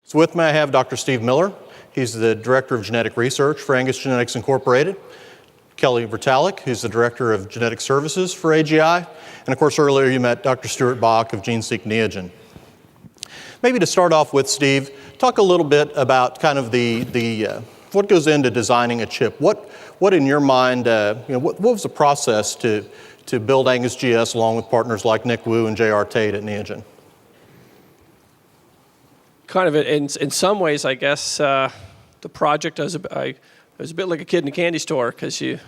So with me I have Dr. Steve Miller. He's the Director of Genetic Research for Angus Genetics Incorporated. Kelli Retallick, who's the Director of Genetic Services for AGI. And of course earlier you met Dr. Stuart Bach of GeneSeq Neogen. Maybe to start off with, Steve, talk a little bit about kind of what goes into designing a chip. What in your mind, what was the process to build Angus GS along with partners like Nick Wu and J.R. Tate at Neogen? Kind of in some ways, I guess, the project was a bit like a kid in a candy store, because you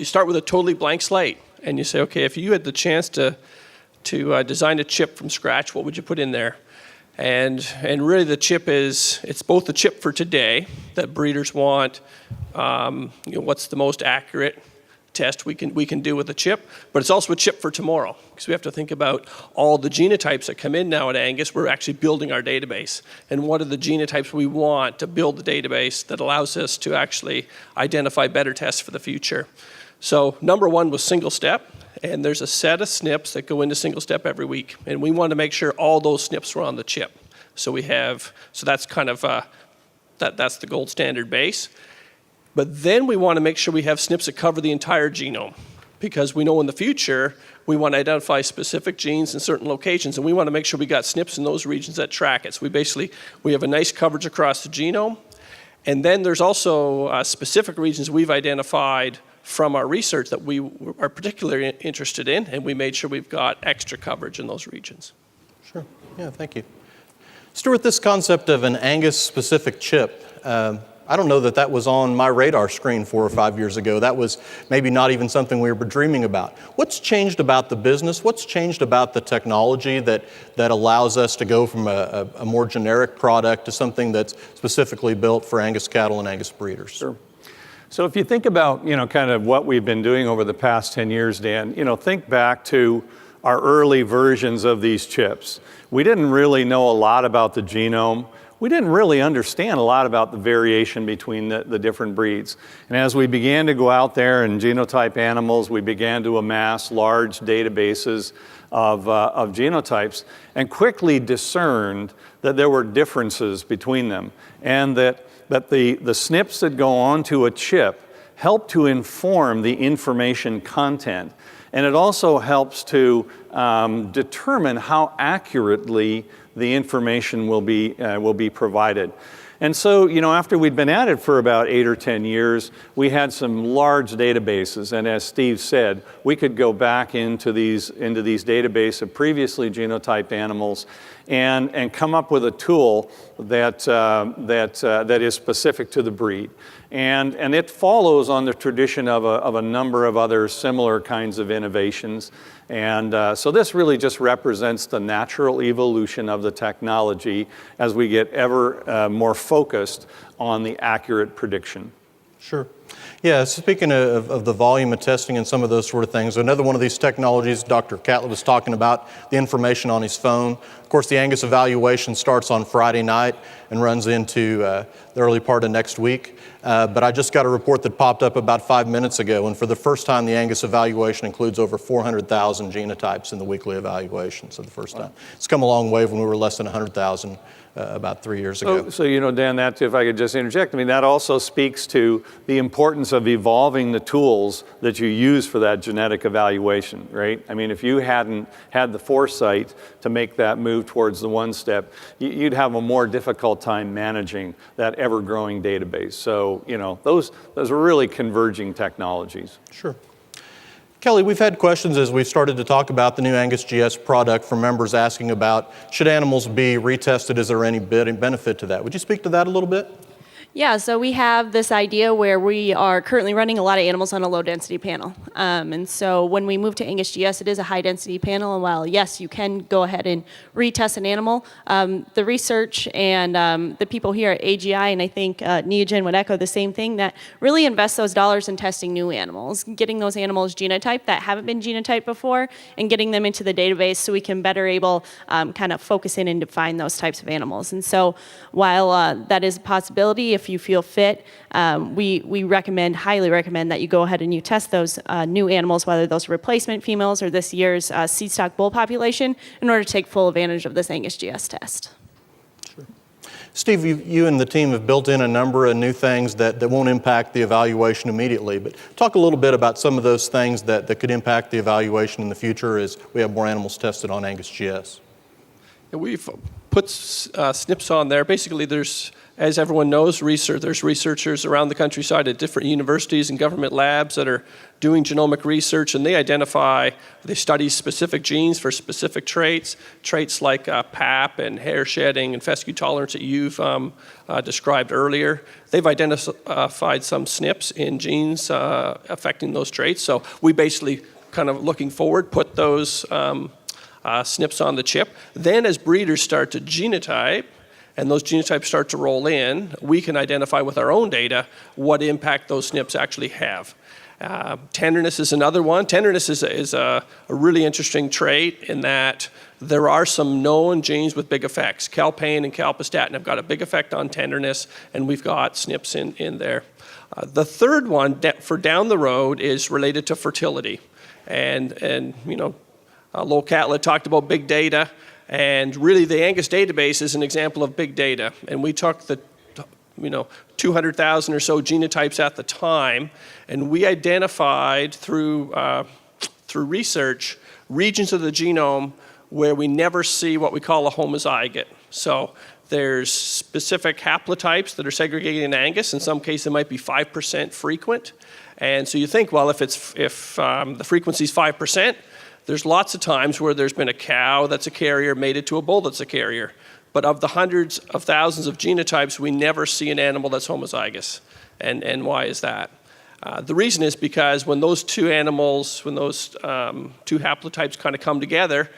start with a totally blank slate and you say, okay, if you had the chance to design a chip from scratch, what would you put in there? And really the chip it's both the chip for today that breeders want, what's the most accurate test we can do with the chip, but it's also a chip for tomorrow, because we have to think about all the genotypes that come in now at Angus. We're actually building our database, and what are the genotypes we want to build the database that allows us to actually identify better tests for the future. So number one was single step, and there's a set of SNPs that go into single step every week, and we want to make sure all those SNPs were on the chip. So that's kind of that's the gold standard base. But then we want to make sure we have SNPs that cover the entire genome, because we know in the future we want to identify specific genes in certain locations, and we want to make sure we got SNPs in those regions that track it. So we have a nice coverage across the genome, and then there's also specific regions we've identified from our research that we are particularly interested in, and we made sure we've got extra coverage in those regions. Sure. Yeah, thank you. Stuart, this concept of an Angus-specific chip, I don't know that was on my radar screen 4 or 5 years ago. That was maybe not even something we were dreaming about. What's changed about the business? What's changed about the technology that allows us to go from a more generic product to something that's specifically built for Angus cattle and Angus breeders? Sure. So if you think about, kind of what we've been doing over the past 10 years, Dan, think back to our early versions of these chips. We didn't really know a lot about the genome. We didn't really understand a lot about the variation between the different breeds. And as we began to go out there and genotype animals, we began to amass large databases of genotypes, and quickly discerned that there were differences between them, and that the SNPs that go onto a chip help to inform the information content. And it also helps to determine how accurately the information will be provided. And so, after we'd been at it for about 8 or 10 years, we had some large databases. And as Steve said, we could go back into these databases of previously genotyped animals and come up with a tool that is specific to the breed. And it follows on the tradition of a number of other similar kinds of innovations. And so this really just represents the natural evolution of the technology as we get ever more focused on the accurate prediction. Sure. Yeah, speaking of the volume of testing and some of those sort of things, another one of these technologies Dr. Catlett was talking about, the information on his phone. Of course, the Angus evaluation starts on Friday night and runs into the early part of next week. But I just got a report that popped up about 5 minutes ago, and for the first time, the Angus evaluation includes over 400,000 genotypes in the weekly evaluation, so the first time. It's come a long way when we were less than 100,000 about 3 years ago. So, Dan, that, if I could just interject, that also speaks to the importance of evolving the tools that you use for that genetic evaluation, right? If you hadn't had the foresight to make that move towards the one step, you'd have a more difficult time managing that ever-growing database. So, those are really converging technologies. Sure. Kelli, we've had questions as we've started to talk about the new Angus GS product from members asking about, should animals be retested? Is there any benefit to that? Would you speak to that a little bit? Yeah, so we have this idea where we are currently running a lot of animals on a low-density panel. And so when we move to Angus GS, it is a high-density panel. And while, yes, you can go ahead and retest an animal, the research and the people here at AGI, and I think Neogen would echo the same thing, that really invest those dollars in testing new animals, getting those animals genotyped that haven't been genotyped before, and getting them into the database so we can better able kind of focus in and define those types of animals. And so while that is a possibility, if you feel fit, we highly recommend that you go ahead and you test those new animals, whether those are replacement females or this year's seed stock bull population, in order to take full advantage of this Angus GS test. Sure. Steve, you and the team have built in a number of new things that won't impact the evaluation immediately, but talk a little bit about some of those things that could impact the evaluation in the future as we have more animals tested on Angus GS. We've put SNPs on there. Basically, there's, as everyone knows, there's researchers around the countryside at different universities and government labs that are doing genomic research, and they study specific genes for specific traits like PAP and hair shedding and fescue tolerance that you've described earlier. They've identified some SNPs in genes affecting those traits. So we basically, kind of looking forward, put those SNPs on the chip. Then as breeders start to genotype, and those genotypes start to roll in, we can identify with our own data what impact those SNPs actually have. Tenderness is another one. Tenderness is a really interesting trait in that there are some known genes with big effects. Calpain and calpistatin have got a big effect on tenderness, and we've got SNPs in there. The third one for down the road is related to fertility. And you know, Lowell Catlett talked about big data, and really the Angus database is an example of big data. And we took the 200,000 or so genotypes at the time, and we identified through research regions of the genome where we never see what we call a homozygote. So there's specific haplotypes that are segregated in Angus. In some cases, it might be 5% frequent. And so you think, well, if the frequency is 5%, there's lots of times where there's been a cow that's a carrier mated to a bull that's a carrier. But of the hundreds of thousands of genotypes, we never see an animal that's homozygous. And why is that? The reason is because when those two two haplotypes kind of come together,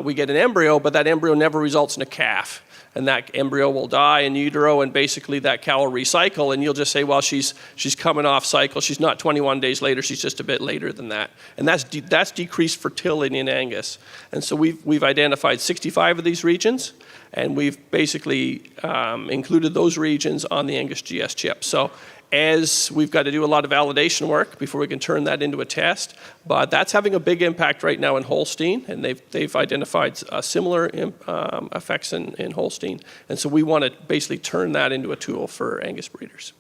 we get an embryo, but that embryo never results in a calf. And that embryo will die in utero, and basically that cow will recycle, and you'll just say, well, she's coming off cycle. She's not 21 days later, she's just a bit later than that. And that's decreased fertility in Angus. And so we've identified 65 of these regions, and we've basically included those regions on the Angus GS chip. So as we've got to do a lot of validation work before we can turn that into a test, but that's having a big impact right now in Holstein, and they've identified similar effects in Holstein. And so we want to basically turn that into a tool for Angus breeders.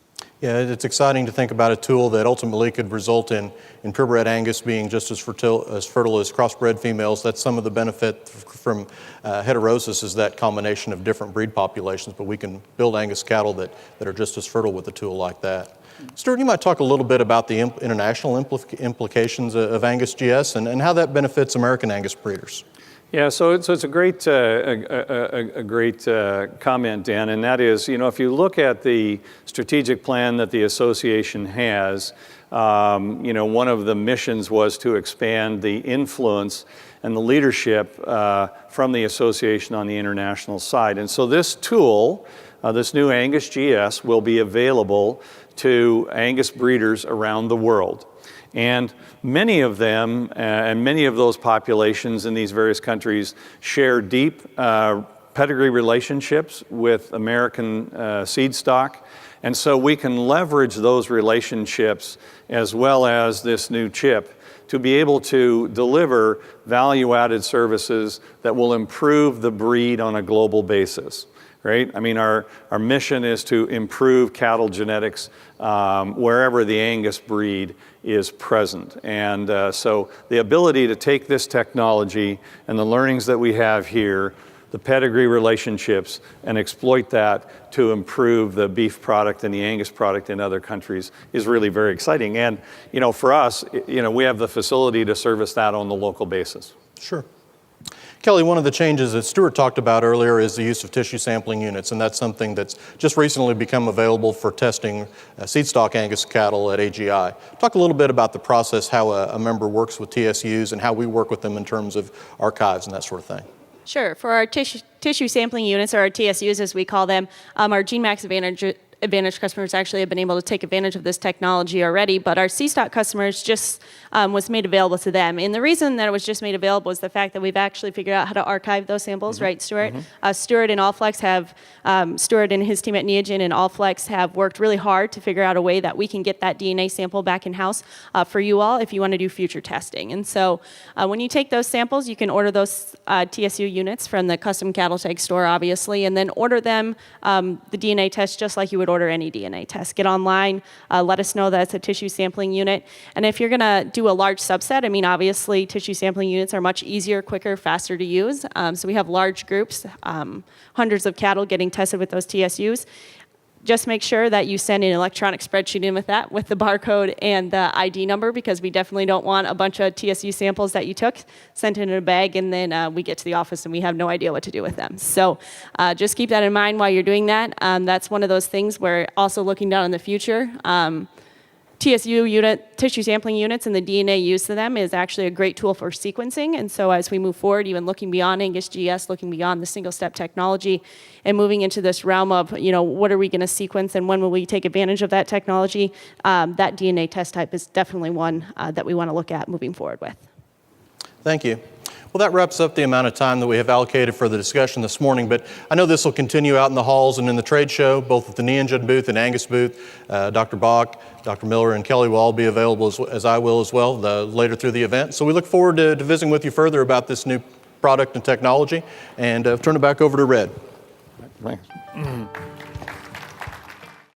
Yeah, it's exciting to think about a tool that ultimately could result in purebred Angus being just as fertile as crossbred females. That's some of the benefit from heterosis, is that combination of different breed populations, but we can build Angus cattle that are just as fertile with a tool like that. Stuart, you might talk a little bit about the international implications of Angus GS and how that benefits American Angus breeders. Yeah, so it's a great comment, Dan, and that is, if you look at the strategic plan that the association has, one of the missions was to expand the influence and the leadership from the association on the international side. And so this tool, this new Angus GS, will be available to Angus breeders around the world. And many of them, and many of those populations in these various countries, share deep pedigree relationships with American seed stock. And so we can leverage those relationships as well as this new chip to be able to deliver value-added services that will improve the breed on a global basis. Right? I mean, our mission is to improve cattle genetics wherever the Angus breed is present. And so the ability to take this technology and the learnings that we have here, the pedigree relationships, and exploit that to improve the beef product and the Angus product in other countries is really very exciting. And, for us, we have the facility to service that on the local basis. Sure. Kelli, one of the changes that Stuart talked about earlier is the use of tissue sampling units, and that's something that's just recently become available for testing seed stock Angus cattle at AGI. Talk a little bit about the process, how a member works with TSUs and how we work with them in terms of archives and that sort of thing. Sure. For our tissue sampling units, or our TSUs as we call them, our GeneMax Advantage customers actually have been able to take advantage of this technology already, but our C-Stock customers just was made available to them. And the reason that it was just made available is the fact that we've actually figured out how to archive those samples, right, Stuart? Stuart and Allflex have, Stuart and his team at Neogen and Allflex have worked really hard to figure out a way that we can get that DNA sample back in-house for you all if you want to do future testing. And so when you take those samples, you can order those TSU units from the custom cattle tag store, obviously, and then order them the DNA test just like you would order any DNA test. Get online, let us know that it's a tissue sampling unit. And if you're going to do a large subset, I mean, obviously, tissue sampling units are much easier, quicker, faster to use. So we have large groups, hundreds of cattle getting tested with those TSUs. Just make sure that you send an electronic spreadsheet in with that, with the barcode and the ID number, because we definitely don't want a bunch of TSU samples that you took sent in a bag, and then we get to the office and we have no idea what to do with them. So just keep that in mind while you're doing that. That's one of those things where also looking down in the future, TSU unit, tissue sampling units and the DNA used to them is actually a great tool for sequencing. And so as we move forward, even looking beyond Angus GS, looking beyond the single-step technology and moving into this realm of, what are we going to sequence and when will we take advantage of that technology, that DNA test type is definitely one that we want to look at moving forward with. Thank you. Well, that wraps up the amount of time that we have allocated for the discussion this morning, but I know this will continue out in the halls and in the trade show, both at the Neogen booth and Angus booth. Dr. Bach, Dr. Miller, and Kelly will all be available, as I will as well, later through the event. So we look forward to visiting with you further about this new product and technology, and turn it back over to Red. Thanks.